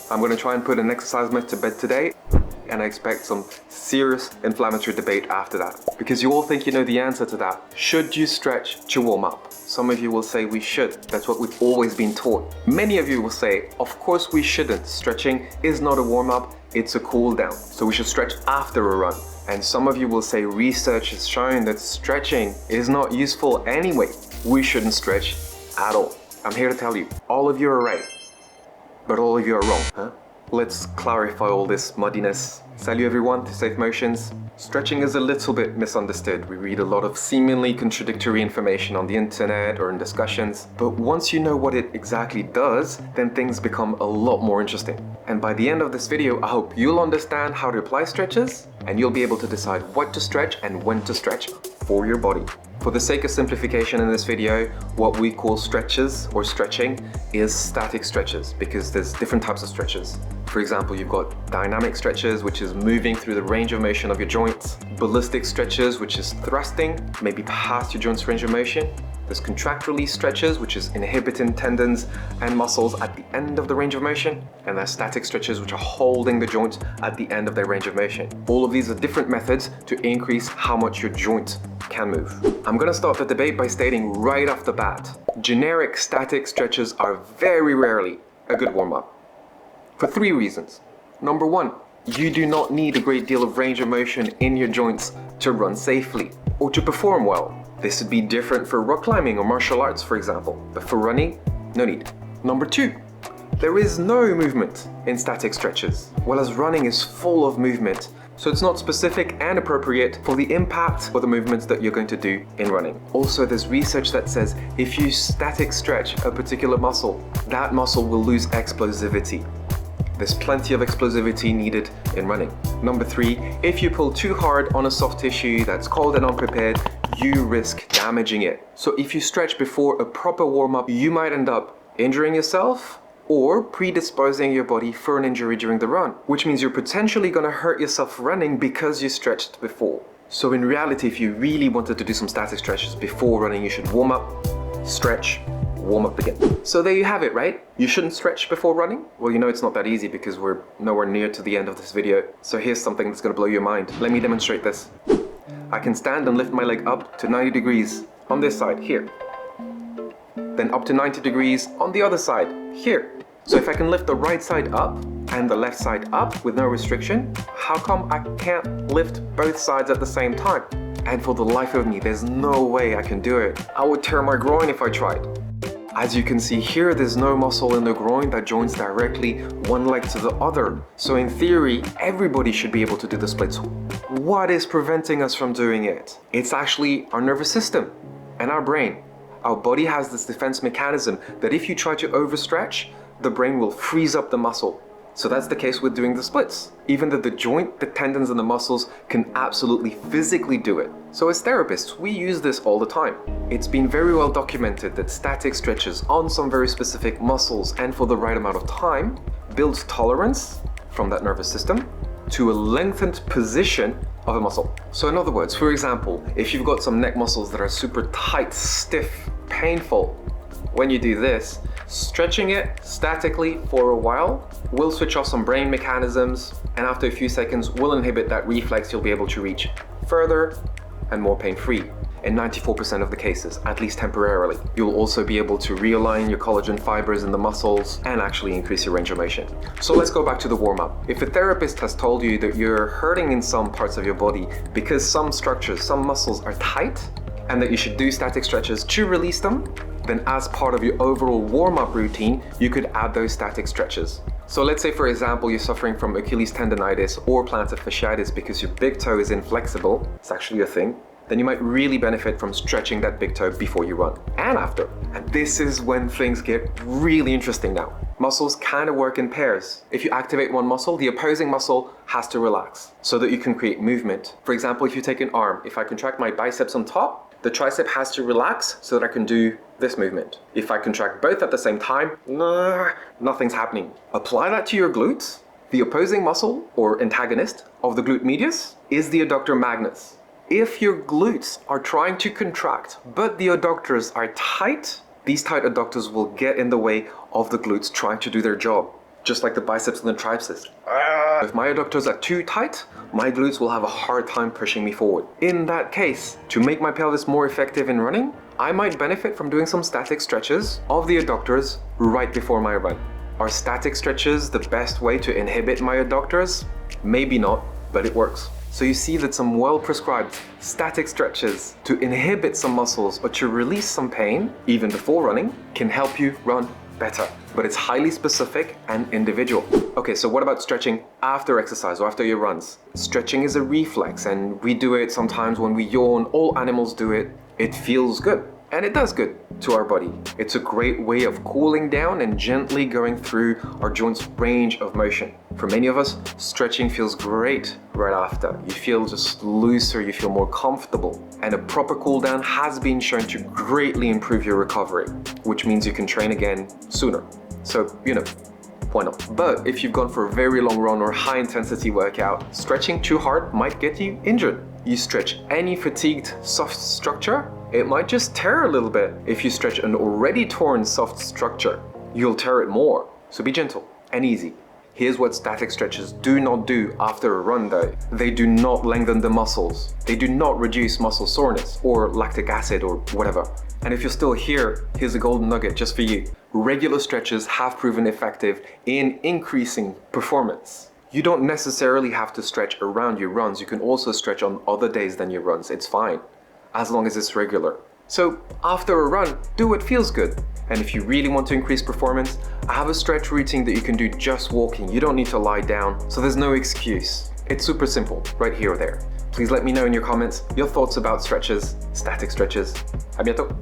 I'm going to try and put an exercise myth to bed today, and I expect some serious inflammatory debate after that. Because you all think you know the answer to that. Should you stretch to warm up? Some of you will say we should. That's what we've always been taught. Many of you will say, of course we shouldn't. Stretching is not a warm up, it's a cool down. So we should stretch after a run. And some of you will say research has shown that stretching is not useful anyway. We shouldn't stretch at all. I'm here to tell you, all of you are right, but all of you are wrong, huh? Let's clarify all this muddiness. Salut everyone to Safe Motions. Stretching is a little bit misunderstood. We read a lot of seemingly contradictory information on the internet or in discussions, but once you know what it exactly does, then things become a lot more interesting. And by the end of this video, I hope you'll understand how to apply stretches, and you'll be able to decide what to stretch and when to stretch for your body. For the sake of simplification in this video, what we call stretches or stretching is static stretches, because there's different types of stretches. For example, you've got dynamic stretches, which is moving through the range of motion of your joints. Ballistic stretches, which is thrusting, maybe past your joint's range of motion. There's contract-release stretches, which is inhibiting tendons and muscles at the end of the range of motion. And there's static stretches, which are holding the joint at the end of their range of motion. All of these are different methods to increase how much your joint can move. I'm gonna start the debate by stating right off the bat, generic static stretches are very rarely a good warm-up. For 3 reasons. Number 1, you do not need a great deal of range of motion in your joints to run safely or to perform well. This would be different for rock climbing or martial arts, for example, but for running, no need. Number 2, there is no movement in static stretches, whereas running is full of movement, so it's not specific and appropriate for the impact or the movements that you're going to do in running. Also, there's research that says if you static stretch a particular muscle, that muscle will lose explosivity. There's plenty of explosivity needed in running. Number 3, if you pull too hard on a soft tissue that's cold and unprepared, you risk damaging it. So if you stretch before a proper warm-up, you might end up injuring yourself or predisposing your body for an injury during the run, which means you're potentially gonna hurt yourself running because you stretched before. So in reality, if you really wanted to do some static stretches before running, you should warm up, stretch, warm up again. So there you have it, right? You shouldn't stretch before running? Well, you know it's not that easy because we're nowhere near to the end of this video. So here's something that's gonna blow your mind. Let me demonstrate this. I can stand and lift my leg up to 90 degrees on this side, here. Then up to 90 degrees on the other side, here. So if I can lift the right side up and the left side up with no restriction, how come I can't lift both sides at the same time? And for the life of me, there's no way I can do it. I would tear my groin if I tried. As you can see here, there's no muscle in the groin that joins directly one leg to the other. So in theory, everybody should be able to do the splits. What is preventing us from doing it? It's actually our nervous system and our brain. Our body has this defense mechanism that if you try to overstretch, the brain will freeze up the muscle. So that's the case with doing the splits. Even though the joint, the tendons and the muscles can absolutely physically do it. So as therapists, we use this all the time. It's been very well documented that static stretches on some very specific muscles and for the right amount of time builds tolerance from that nervous system to a lengthened position of a muscle. So in other words, for example, if you've got some neck muscles that are super tight, stiff, painful, when you do this, stretching it statically for a while will switch off some brain mechanisms, and after a few seconds will inhibit that reflex. You'll be able to reach further and more pain-free in 94% of the cases, at least temporarily. You'll also be able to realign your collagen fibers in the muscles and actually increase your range of motion. So let's go back to the warm-up. If a therapist has told you that you're hurting in some parts of your body because some structures, some muscles are tight, and that you should do static stretches to release them, then as part of your overall warm-up routine, you could add those static stretches. So let's say, for example, you're suffering from Achilles tendonitis or plantar fasciitis because your big toe is inflexible, it's actually a thing, then you might really benefit from stretching that big toe before you run and after. And this is when things get really interesting now. Muscles kind of work in pairs. If you activate one muscle, the opposing muscle has to relax so that you can create movement. For example, if you take an arm, if I contract my biceps on top, the tricep has to relax so that I can do this movement. If I contract both at the same time, nothing's happening. Apply that to your glutes. The opposing muscle or antagonist of the glute medius is the adductor magnus. If your glutes are trying to contract, but the adductors are tight, these tight adductors will get in the way of the glutes trying to do their job. just like the biceps and the triceps. If my adductors are too tight, my glutes will have a hard time pushing me forward. In that case, to make my pelvis more effective in running, I might benefit from doing some static stretches of the adductors right before my run. Are static stretches the best way to inhibit my adductors? Maybe not, but it works. So you see that some well-prescribed static stretches to inhibit some muscles or to release some pain, even before running, can help you run better. But it's highly specific and individual. Okay, so what about stretching after exercise or after your runs? Stretching is a reflex and we do it sometimes when we yawn. All animals do it. It feels good. And it does good to our body. It's a great way of cooling down and gently going through our joints' range of motion. For many of us, stretching feels great right after. You feel just looser, you feel more comfortable. And a proper cool down has been shown to greatly improve your recovery, which means you can train again sooner. So, why not? But if you've gone for a very long run or high intensity workout, stretching too hard might get you injured. You stretch any fatigued soft structure, it might just tear a little bit. If you stretch an already torn soft structure, you'll tear it more. So be gentle and easy. Here's what static stretches do not do after a run though. They do not lengthen the muscles. They do not reduce muscle soreness or lactic acid or whatever. And if you're still here, here's a golden nugget just for you. Regular stretches have proven effective in increasing performance. You don't necessarily have to stretch around your runs. You can also stretch on other days than your runs. It's fine, as long as it's regular. So after a run, do what feels good. And if you really want to increase performance, I have a stretch routine that you can do just walking. You don't need to lie down, so there's no excuse. It's super simple, right here or there. Please let me know in your comments your thoughts about stretches, static stretches. À bientôt!